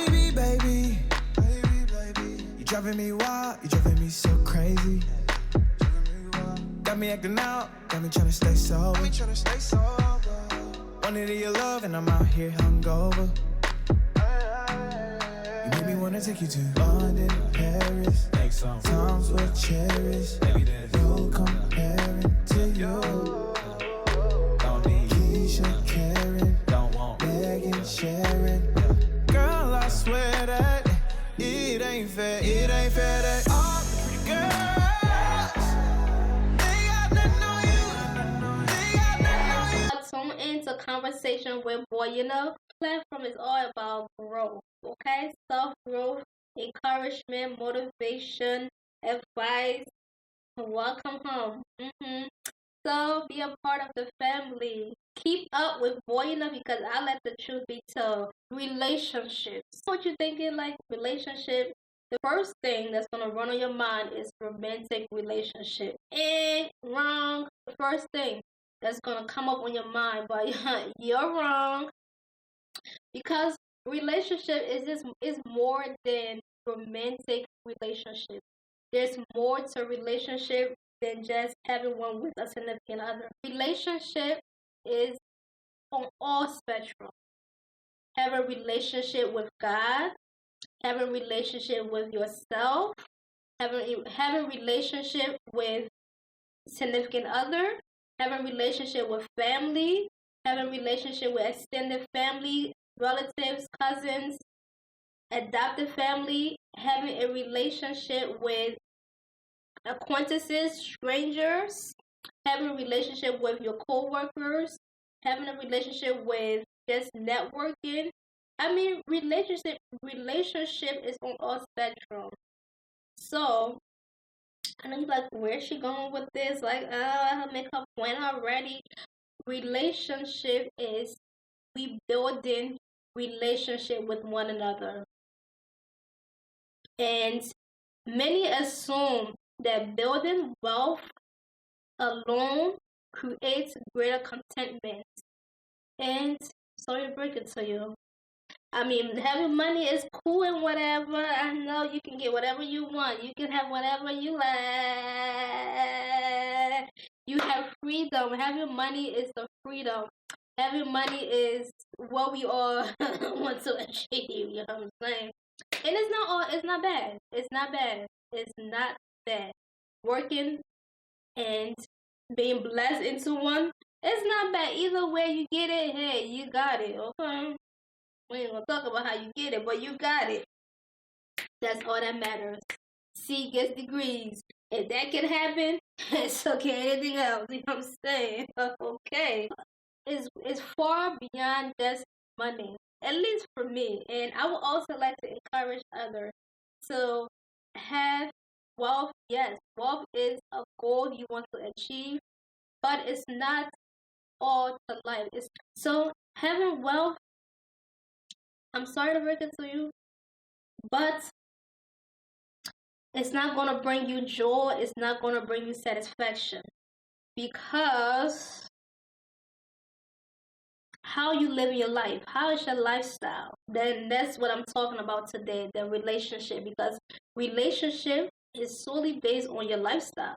Baby, baby, baby, baby, you driving me wild, you driving me so crazy. Got me acting out, got me tryna stay sober. Wanted your love and I'm out here hungover. You made me wanna take you to London, Paris. Times were cherished. No comparing to you. Don't need Keisha, Karen, don't want Megan, Sharon. Girl, I swear that it ain't fair. It ain't fair that all the pretty girls, they got nothing on you. They got nothing on you. Tune into conversation with Boy You Know. Platform is all about growth, okay? Self-growth, encouragement, motivation, advice. Welcome home. So be a part of the family. Keep up with Boy You Know because I let the truth be told. Relationships. What you thinking like relationship? The first thing that's gonna run on your mind is romantic relationship. Wrong. The first thing that's gonna come up on your mind, but you're wrong. Because relationship is more than romantic relationship. There's more to relationship than just having one with a significant other. Relationship is on all spectrum. Have a relationship with God, have a relationship with yourself, have a relationship with significant other, have a relationship with family, have a relationship with extended family, relatives, cousins, adopted family, having a relationship with acquaintances, strangers, having a relationship with your co-workers, having a relationship with just networking. I mean, relationship is on all spectrum. So, I know you're like, where's she going with this? Like, I'll make her point already. Relationship is we building relationship with one another. And many assume that building wealth alone creates greater contentment. And sorry to break it to you. I mean, having money is cool and whatever. I know you can get whatever you want. You can have whatever you like. You have freedom. Having money is the freedom. Having money is what we all want to achieve. You know what I'm saying? And it's not bad. It's not bad. It's not bad. Working and being blessed into one, it's not bad. Either way you get it, hey, you got it, okay? We ain't gonna talk about how you get it, but you got it. That's all that matters. C gets degrees. If that can happen, it's okay. Anything else, you know what I'm saying? Okay. It's far beyond just money, at least for me. And I would also like to encourage others to have wealth. Yes, wealth is a goal you want to achieve, but it's not all to life. So having wealth, I'm sorry to break it to you, but it's not going to bring you joy. It's not going to bring you satisfaction, because how you live your life, how is your lifestyle? Then that's what I'm talking about today, the relationship, because relationship is solely based on your lifestyle.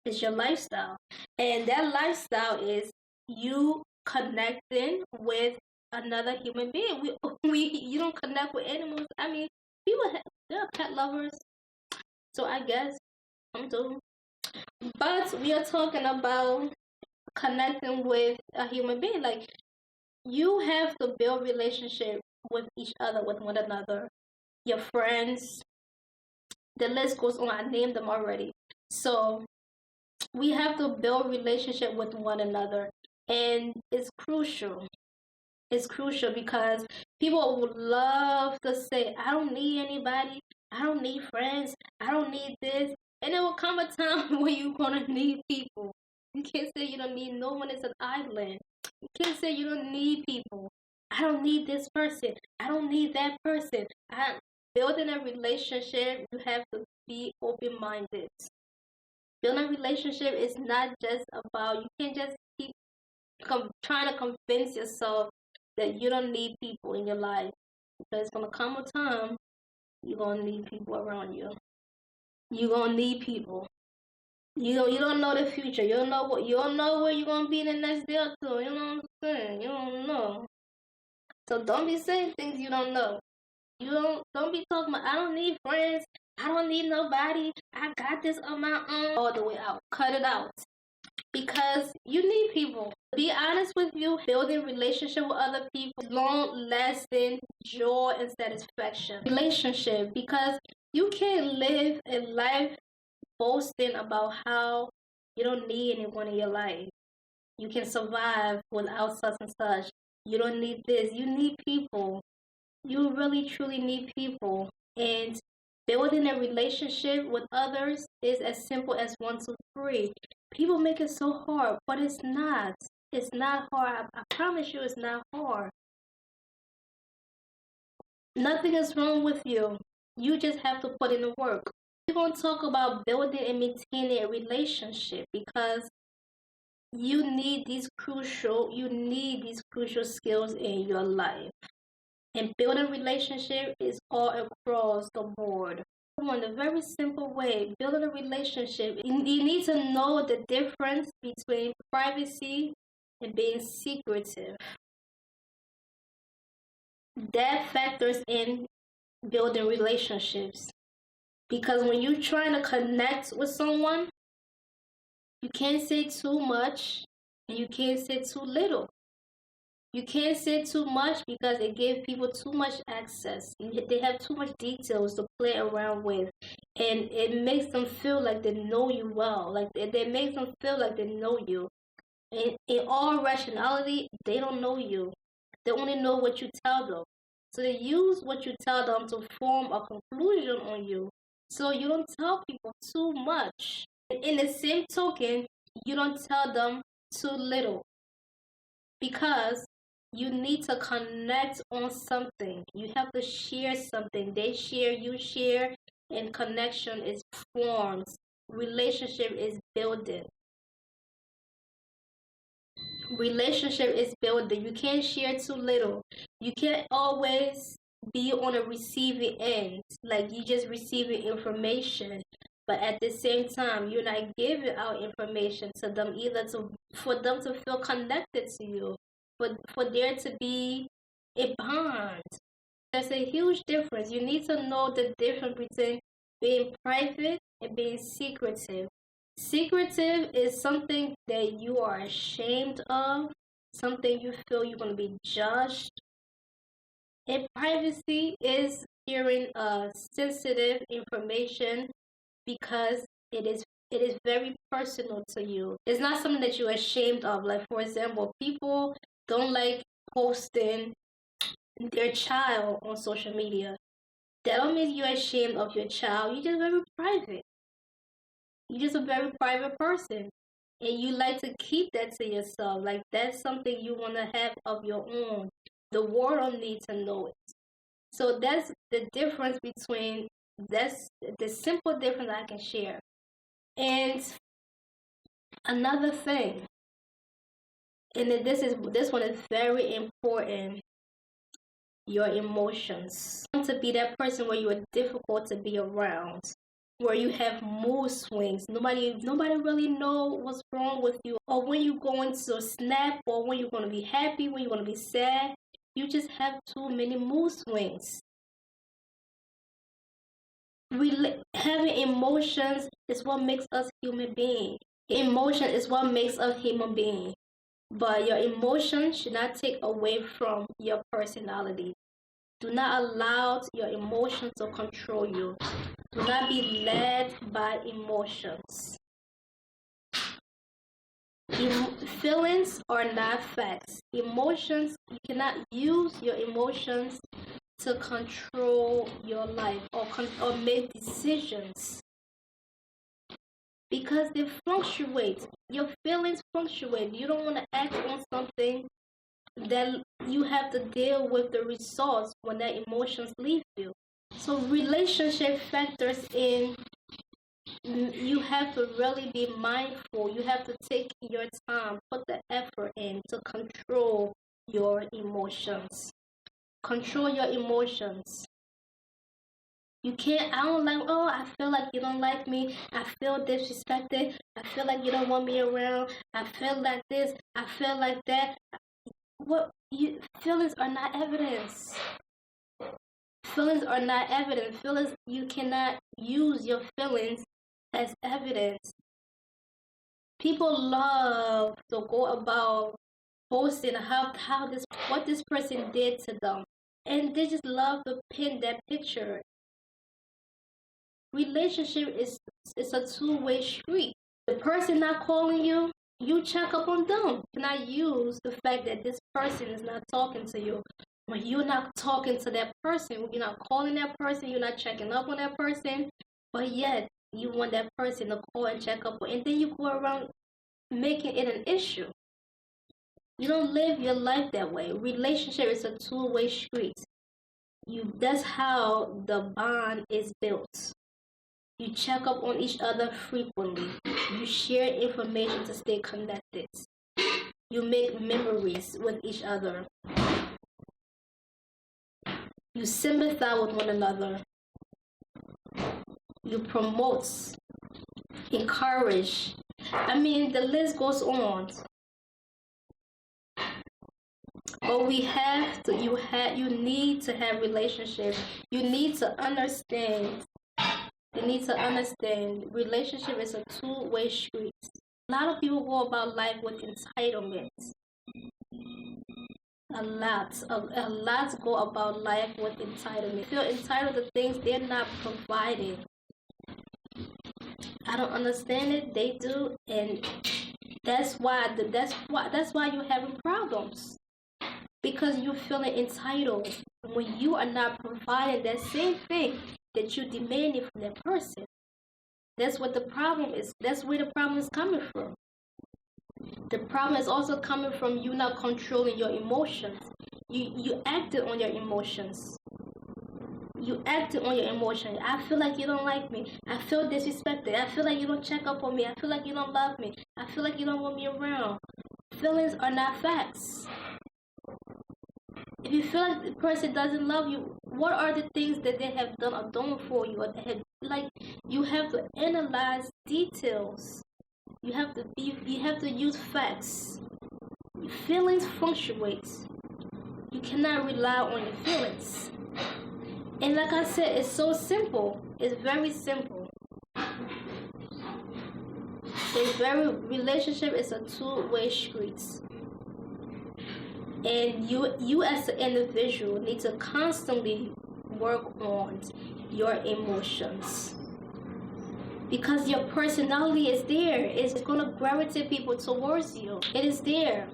It's your lifestyle, and that lifestyle is you connecting with another human being. You don't connect with animals. I mean, they're pet lovers, so I guess I'm too. But we are talking about connecting with a human being. Like, you have to build relationship with each other, with one another, your friends. The list goes on. I named them already. So we have to build relationship with one another, and it's crucial. It's crucial because people would love to say, I don't need anybody, I don't need friends, I don't need this. And there will come a time where you're going to need people. You can't say you don't need no one. It's an island. You can't say you don't need people. I don't need this person. I don't need that person. Building a relationship, you have to be open-minded. Building a relationship is not just about, you can't just keep trying to convince yourself that you don't need people in your life. Because it's gonna come a time you're gonna need people around you. You're gonna need people. You don't know the future. You don't know where you're gonna be the next day or two. You know what I'm saying? You don't know. So don't be saying things you don't know. Don't be talking about I don't need friends. I don't need nobody. I got this on my own. All the way out. Cut it out. Because you need people. Be honest with you. Building relationship with other people. Long lasting joy and satisfaction. Relationship. Because you can't live a life boasting about how you don't need anyone in your life. You can survive without such and such. You don't need this. You need people. You really truly need people. And building a relationship with others is as simple as 1, 2, 3. People make it so hard, but it's not. It's not hard. I promise you it's not hard. Nothing is wrong with you. You just have to put in the work. We're going to talk about building and maintaining a relationship because you need these crucial skills in your life. And building relationship is all across the board. In a very simple way, building a relationship, you need to know the difference between privacy and being secretive. That factors in building relationships. Because when you're trying to connect with someone, you can't say too much and you can't say too little. You can't say too much because it gives people too much access. They have too much details to play around with. And it makes them feel like they know you well. Like it makes them feel like they know you. And in all rationality, they don't know you. They only know what you tell them. So they use what you tell them to form a conclusion on you. So you don't tell people too much. In the same token, you don't tell them too little. Because you need to connect on something. You have to share something. They share, you share, and connection is formed. Relationship is building. Relationship is building. You can't share too little. You can't always be on a receiving end. Like you just receiving information. But at the same time, you're not giving out information to them either for them to feel connected to you. For there to be a bond. There's a huge difference. You need to know the difference between being private and being secretive. Secretive is something that you are ashamed of, something you feel you're going to be judged. And privacy is sharing sensitive information because it is very personal to you. It's not something that you're ashamed of. Like, for example, people don't like posting their child on social media. That don't mean you're ashamed of your child. You're just very private. You're just a very private person. And you like to keep that to yourself. Like, that's something you want to have of your own. The world needs to know it. So that's the difference between, that's the simple difference I can share. And another thing, and this one is very important, your emotions. You want to be that person where you are difficult to be around, where you have mood swings. Nobody really know what's wrong with you, or when you're going to snap, or when you're going to be happy, when you're going to be sad. You just have too many mood swings. Having emotions is what makes us human beings. Emotion is what makes us human beings. But your emotions should not take away from your personality. Do not allow your emotions to control you. Do not be led by emotions. Feelings are not facts. Emotions, you cannot use your emotions to control your life or make decisions. Because they fluctuate. Your feelings fluctuate. You don't want to act on something that you have to deal with the results when that emotions leave you. So relationship factors in, you have to really be mindful. You have to take your time, put the effort in to control your emotions. control your emotions. You can't, I don't like, oh, I feel like you don't like me. I feel disrespected. I feel like you don't want me around. I feel like this. I feel like that. Feelings are not evidence. Feelings are not evidence. You cannot use your feelings as evidence. People love to go about posting what this person did to them. And they just love to pin that picture. Relationship is a two-way street. The person not calling you, you check up on them. You cannot use the fact that this person is not talking to you. When you're not talking to that person, you're not calling that person, you're not checking up on that person, but yet you want that person to call and check up on, and then you go around making it an issue. You don't live your life that way. Relationship is a two-way street. That's how the bond is built. You check up on each other frequently. You share information to stay connected. You make memories with each other. You sympathize with one another. You promote, encourage. I mean, the list goes on. But you need to have relationships. You need to understand. Relationship is a two-way street. A lot of people go about life with entitlements. A lot go about life with entitlement. Feel entitled to things they're not providing. I don't understand it. They do, and that's why you're having problems. Because you're feeling entitled when you are not providing that same thing that you demanded from that person. That's what the problem is. That's where the problem is coming from. The problem is also coming from you not controlling your emotions. You acted on your emotions. I feel like you don't like me. I feel disrespected. I feel like you don't check up on me. I feel like you don't love me. I feel like you don't want me around. Feelings are not facts. If you feel like the person doesn't love you, what are the things that they have done or done for you? Or you have to analyze details. You have to use facts. Feelings fluctuate. You cannot rely on your feelings. And like I said, it's so simple. It's very simple. Relationship is a two-way street. And you as an individual need to constantly work on your emotions. Because your personality is there. It's going to gravitate people towards you. It is there.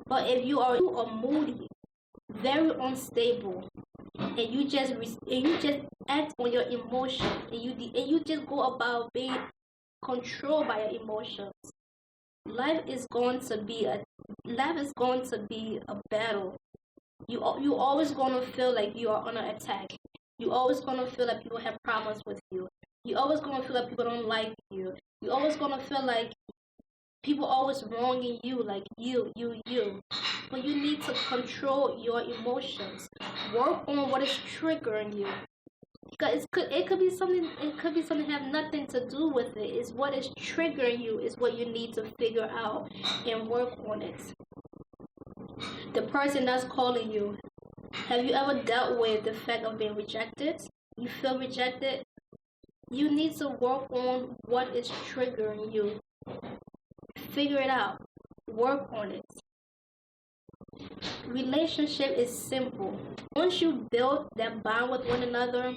But if you are moody, very unstable, and you just act on your emotions, and you just go about being controlled by your emotions, life is going to be a battle. You always going to feel like you are under attack. You always going to feel like people have problems with you. You always going to feel like people don't like you. You always going to feel like people always wronging you, like you. But you need to control your emotions. Work on what is triggering you. Because it could be something have nothing to do with it. It's what is triggering you is what you need to figure out and work on it. The person that's calling you, have you ever dealt with the fact of being rejected? You feel rejected? You need to work on what is triggering you. Figure it out. Work on it. Relationship is simple. Once you build that bond with one another,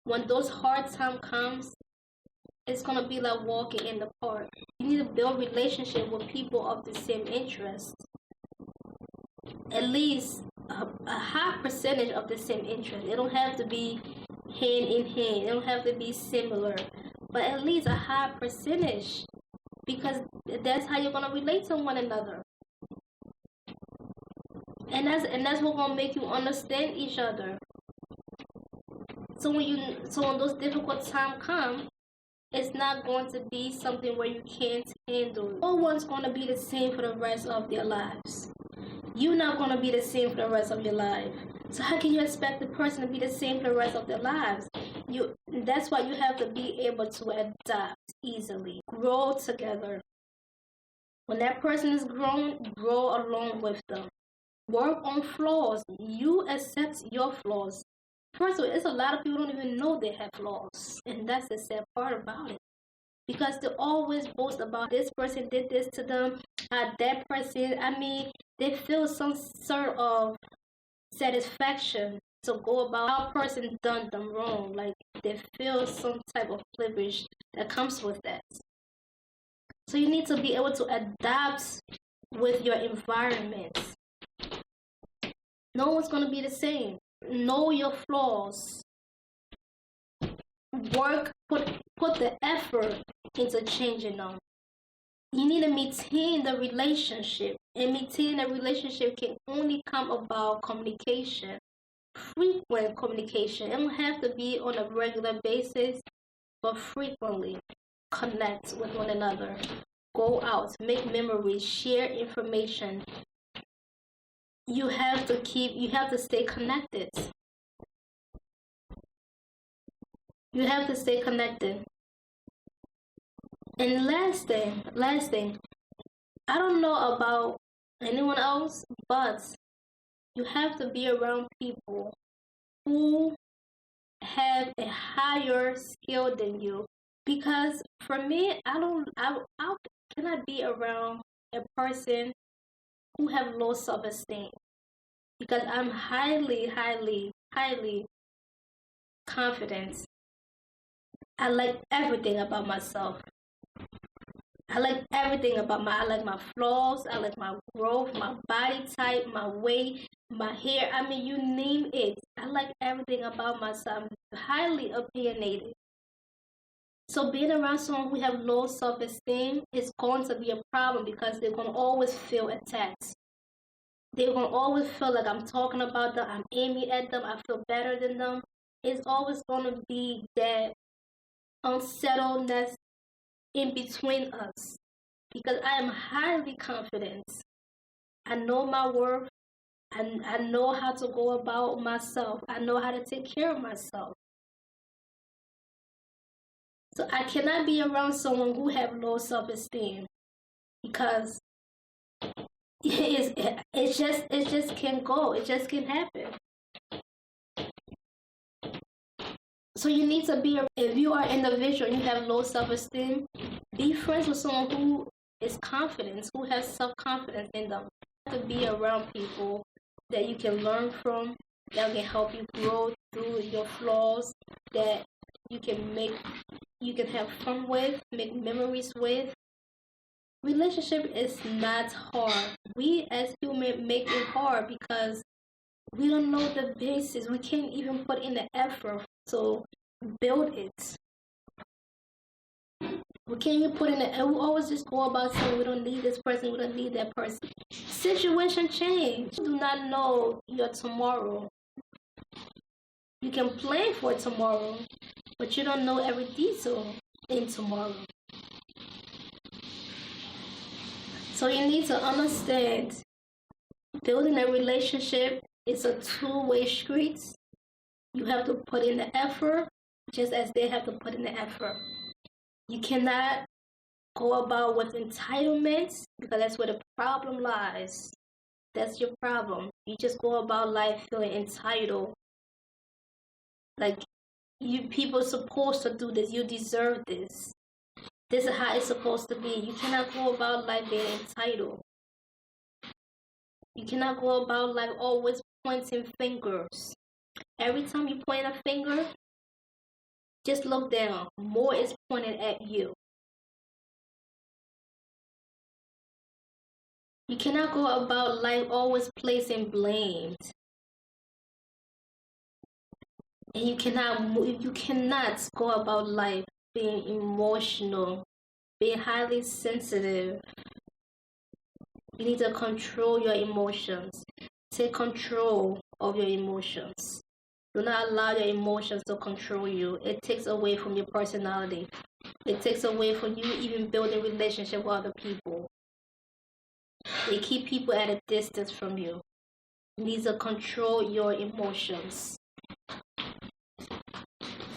when those hard times comes, it's going to be like walking in the park. You need to build relationship with people of the same interest. At least a high percentage of the same interest. It don't have to be hand in hand. It don't have to be similar. But at least a high percentage. Because that's how you're going to relate to one another. And that's what's going to make you understand each other. So when those difficult times come, it's not going to be something where you can't handle. No one's going to be the same for the rest of their lives. you're not going to be the same for the rest of your life. So how can you expect the person to be the same for the rest of their lives? That's why you have to be able to adapt easily, grow together. When that person is grown, grow along with them. Work on flaws. You accept your flaws. First of all, it's a lot of people don't even know they have flaws. And that's the sad part about it. Because they always boast about this person did this to them, that person. I mean, they feel some sort of satisfaction to go about how a person done them wrong. Like, they feel some type of privilege that comes with that. So you need to be able to adapt with your environment. No one's going to be the same. Know your flaws. Work, put the effort into changing them. You need to maintain the relationship. And maintaining a relationship can only come about communication. Frequent communication. It don't have to be on a regular basis, but frequently connect with one another. Go out, make memories, share information. You have to stay connected. You have to stay connected. And last thing, I don't know about anyone else, but you have to be around people who have a higher skill than you. Because for me, I cannot be around a person who have low self-esteem. Because I'm highly, highly, highly confident. I like everything about myself. I like everything about I like my flaws, I like my growth, my body type, my weight, my hair. I mean, you name it. I like everything about myself. I'm highly opinionated. So being around someone who have low self-esteem is going to be a problem because they're going to always feel attacked. They're going to always feel like I'm talking about them, I'm aiming at them, I feel better than them. It's always going to be that unsettledness in between us. Because I am highly confident. I know my worth. I know how to go about myself. I know how to take care of myself. So I cannot be around someone who have low self-esteem because it just can't go. It just can't happen. So you need to be, if you are an individual and you have low self-esteem, be friends with someone who is confident, who has self-confidence in them. You have to be around people that you can learn from, that can help you grow through your flaws, that you can have fun with, make memories with. Relationship is not hard. We as humans make it hard because we don't know the basis. We can't even put in the effort to build it. We can't even put in the effort. We always just go about saying we don't need this person, we don't need that person. Situation change. You do not know your tomorrow. You can plan for tomorrow, but you don't know every detail in tomorrow. So you need to understand, building a relationship is a two-way street. You have to put in the effort, just as they have to put in the effort. You cannot go about with entitlements, because that's where the problem lies. That's your problem. You just go about life feeling entitled. Like, you people are supposed to do this. You deserve this. This is how it's supposed to be. You cannot go about life being entitled. You cannot go about life always pointing fingers. Every time you point a finger, just look down. More is pointed at you. You cannot go about life always placing blame. And you cannot go about life being emotional, being highly sensitive. You need to control your emotions. Take control of your emotions. Do not allow your emotions to control you. It takes away from your personality. It takes away from you even building relationship with other people. They keep people at a distance from you. These are control your emotions.